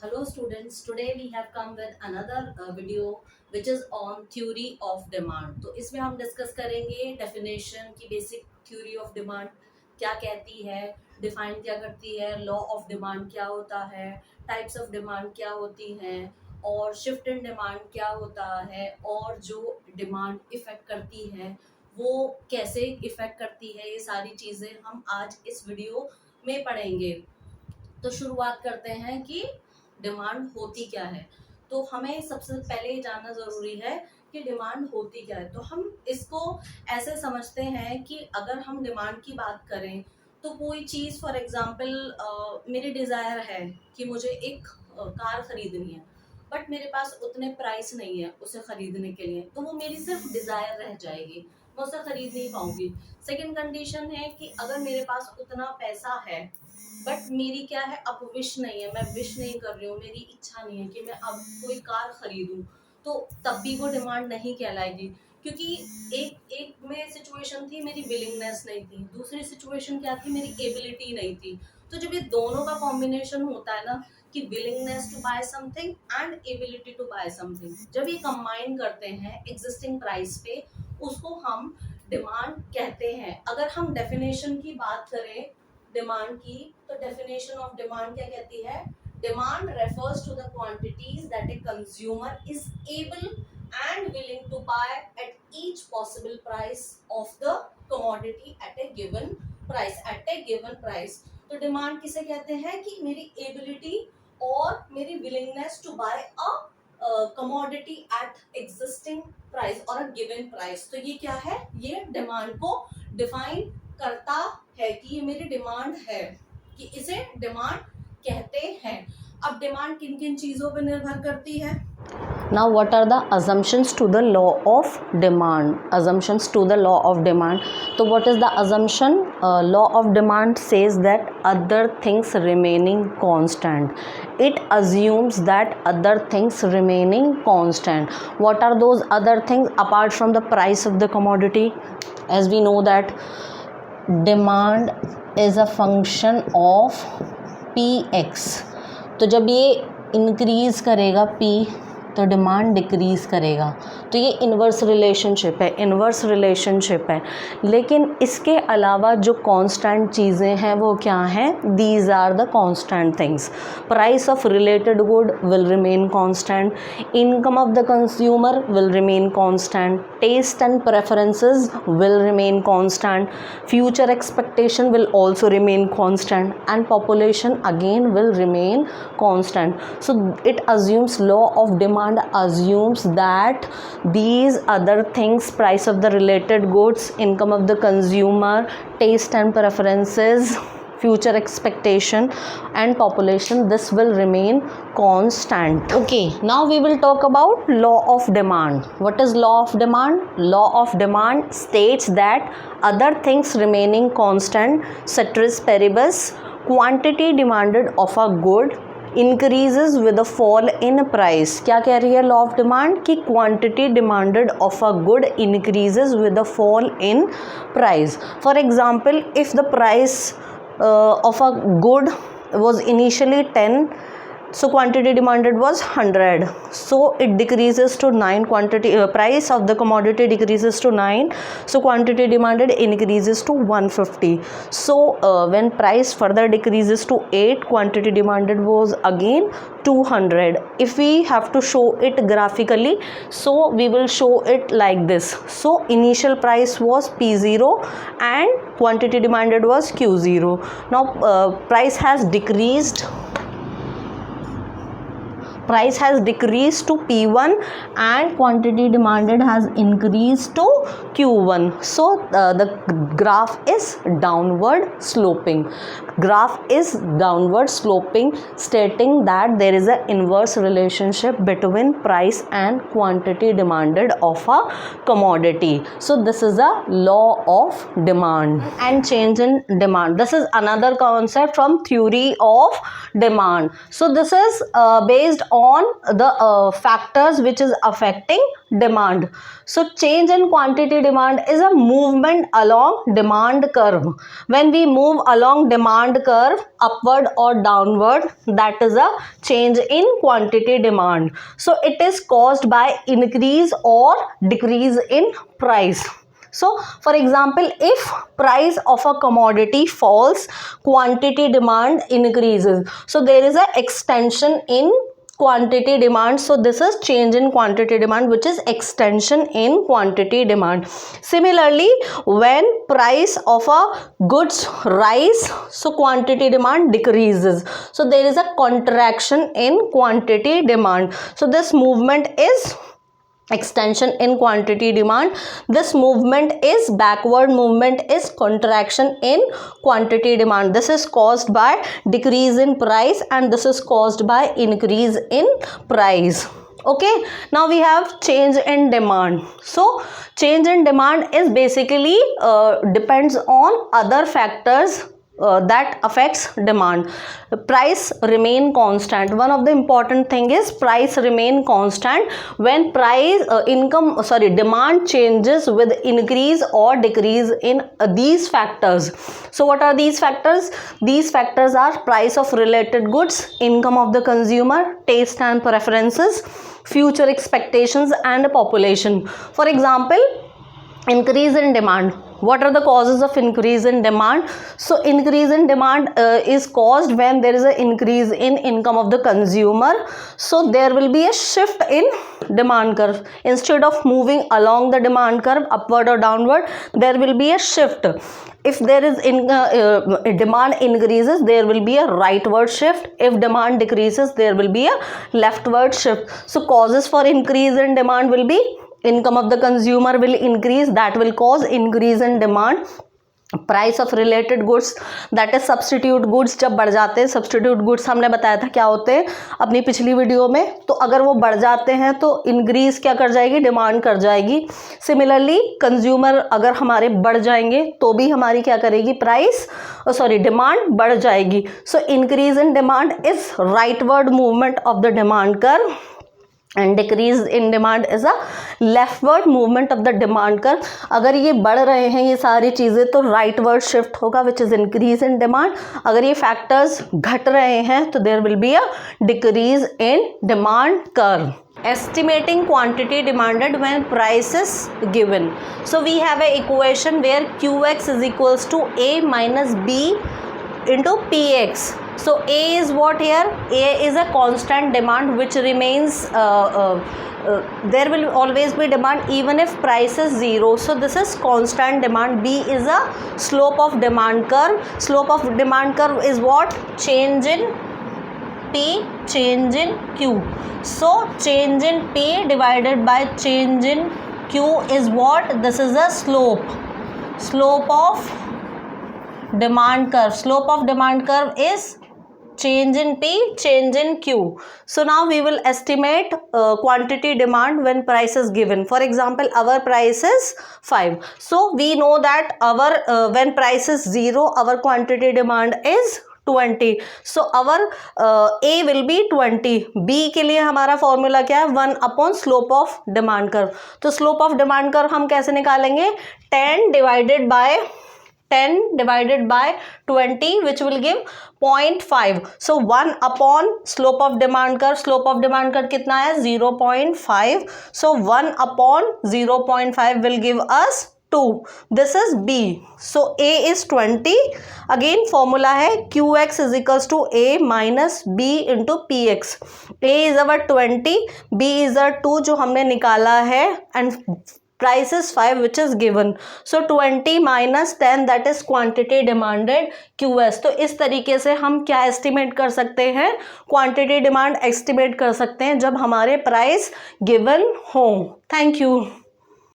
Hello students, today we have come with another video which is on theory of demand. तो इसमें हम discuss करेंगे definition की basic theory of demand क्या कहती है, डिफाइन क्या करती है, लॉ ऑफ डिमांड क्या होता है, टाइप्स ऑफ डिमांड क्या होती हैं और शिफ्ट इन डिमांड क्या होता है और जो डिमांड इफेक्ट करती है वो कैसे इफेक्ट करती है, ये सारी चीज़ें हम आज इस वीडियो में पढ़ेंगे। तो शुरुआत करते हैं कि डिमांड होती क्या है। तो हमें सबसे पहले ये जानना ज़रूरी है कि डिमांड होती क्या है। तो हम इसको ऐसे समझते हैं कि अगर हम डिमांड की बात करें तो कोई चीज़ फॉर एग्जांपल मेरी डिज़ायर है कि मुझे एक कार ख़रीदनी है, बट मेरे पास उतने प्राइस नहीं है उसे ख़रीदने के लिए, तो वो मेरी सिर्फ डिज़ायर रह जाएगी, मैं उसे ख़रीद नहीं पाऊंगी। सेकेंड कंडीशन है कि अगर मेरे पास उतना पैसा है बट मेरी क्या है, अब विश नहीं है, मैं विश नहीं कर रही हूँ, मेरी इच्छा नहीं है कि मैं अब कोई कार खरीदूं, तो तब भी वो डिमांड नहीं कहलाएगी। क्योंकि एक एक में सिचुएशन थी मेरी विलिंगनेस नहीं थी, दूसरी सिचुएशन क्या थी, मेरी एबिलिटी नहीं थी। तो जब ये दोनों का कॉम्बिनेशन होता है ना कि willingness to buy something and ability to buy something, जब ये कंबाइन करते हैं एग्जिस्टिंग प्राइस पे, उसको हम डिमांड कहते हैं। अगर हम डेफिनेशन की बात करें डिमांड की, तो डेफिनेशन ऑफ डिमांड क्या कहती है, demand refers to the quantities that a consumer is able and willing to buy at each possible price of the commodity at a given price. तो डिमांड किसे कहते हैं कि मेरी एबिलिटी और मेरी willingness to buy a commodity at existing price और a given price. तो ये क्या है, ये डिमांड को डिफाइन करता है कि ये मेरी डिमांड है, कि इसे डिमांड कहते हैं। अब डिमांड किन किन चीज़ों पर निर्भर करती है। Now, what are the assumptions to the law of demand? Assumptions to the law of demand. So, what is the assumption? Law of demand says that other things remaining constant. It assumes that other things remaining constant. What are those other things apart from the price of the commodity? As we know that demand is a function of px. तो जब ये increase करेगा p तो demand decrease करेगा। तो ये inverse relationship है। लेकिन इसके अलावा जो कांस्टेंट चीज़ें हैं वो क्या हैं, these are the constant things. Price of related good will remain constant, income of the consumer will remain constant, taste and preferences will remain constant, future expectation will also remain constant and population again will remain constant. So it assumes law of demand assumes that these other things, price of the related goods, income of the consumer, taste and preferences, future expectation and population, this will remain constant. Okay, now we will talk about law of demand. What is law of demand? Law of demand states that other things remaining constant, ceteris paribus, quantity demanded of a good increases with a fall in price. क्या कह रही है law of demand कि quantity demanded of a good increases with a fall in price. For example, if the price of a good was initially 10, so quantity demanded was 100, so it decreases to 9, quantity price of the commodity decreases to 9, so quantity demanded increases to 150. So when price further decreases to 8, quantity demanded was again 200. If we have to show it graphically, so we will show it like this. So initial price was P0 and quantity demanded was Q0. Now price has decreased to P1 and quantity demanded has increased to Q1. So the graph is downward sloping. Stating that there is an inverse relationship between price and quantity demanded of a commodity. So this is a law of demand and change in demand. This is another concept from theory of demand. So this is based on the factors which is affecting demand. So change in quantity demand is a movement along demand curve. When we move along demand curve upward or downward, that is a change in quantity demand. So it is caused by increase or decrease in price. So for example, if price of a commodity falls, quantity demand increases. So there is an extension in quantity demand. So this is change in quantity demand, which is extension in quantity demand. Similarly, when price of a goods rise, so quantity demand decreases. So there is a contraction in quantity demand. So this movement is extension in quantity demand. This movement is backward movement is contraction in quantity demand. This is caused by decrease in price and this is caused by increase in price. Okay, now we have change in demand. So change in demand is basically depends on other factors that affects demand. Price remain constant. One of the important thing is price remain constant when demand changes with increase or decrease in these factors. So what are these factors? These factors are price of related goods, income of the consumer, taste and preferences, future expectations and population. For example, increase in demand. What are the causes of increase in demand? So increase in demand is caused when there is an increase in income of the consumer. So there will be a shift in demand curve. Instead of moving along the demand curve upward or downward, there will be a shift. If there is demand increases, there will be a rightward shift. If demand decreases, there will be a leftward shift. So causes for increase in demand will be income of the consumer will increase, that will cause increase in demand. Price of related goods that is substitute goods जब बढ़ जाते हैं, substitute goods हमने बताया था क्या होते हैं अपनी पिछली वीडियो में, तो अगर वो बढ़ जाते हैं तो इंक्रीज क्या कर जाएगी, डिमांड कर जाएगी. सिमिलरली कंज्यूमर अगर हमारे बढ़ जाएंगे तो भी हमारी क्या करेगी, डिमांड बढ़ जाएगी. So increase in demand is rightward movement of the demand curve and decrease in demand is a leftward movement of the demand curve. अगर ये बढ़ रहे हैं ये सारी चीज़ें तो राइटवर्ड शिफ्ट होगा which is increase in demand. अगर ये फैक्टर्स घट रहे हैं तो there will be a decrease in demand curve. Estimating quantity demanded when price is given. So we have a equation where Qx is equals to A minus B into Px. So A is what here? A is a constant demand which remains, there will always be demand even if price is 0. So this is constant demand. B is a slope of demand curve. Slope of demand curve is what? Change in P, change in Q. So change in P divided by change in Q is what? This is a slope of demand curve. Slope of demand curve is change in P, change in Q. So now we will estimate quantity demand when price is given. For example, our price is 5. So we know that our when price is 0, our quantity demand is 20. So our A will be 20. B के लिए हमारा formula क्या है, 1 upon slope of demand curve. तो slope of demand curve हम कैसे निकालेंगे, 10 divided by 20 which will give 0.5. So 1 upon slope of demand curve कितना है, 0.5. So 1 upon 0.5 will give us 2. This is B. So A is 20. Again formula है Qx is equals to A minus B into Px. A is our 20, B is our 2 जो हमने निकाला है and price is 5 which is given. So 20 minus 10 that is quantity demanded QS. तो इस तरीके से हम क्या एस्टिमेट कर सकते हैं, क्वांटिटी डिमांड एस्टिमेट कर सकते हैं जब हमारे प्राइस गिवन हो. Thank you.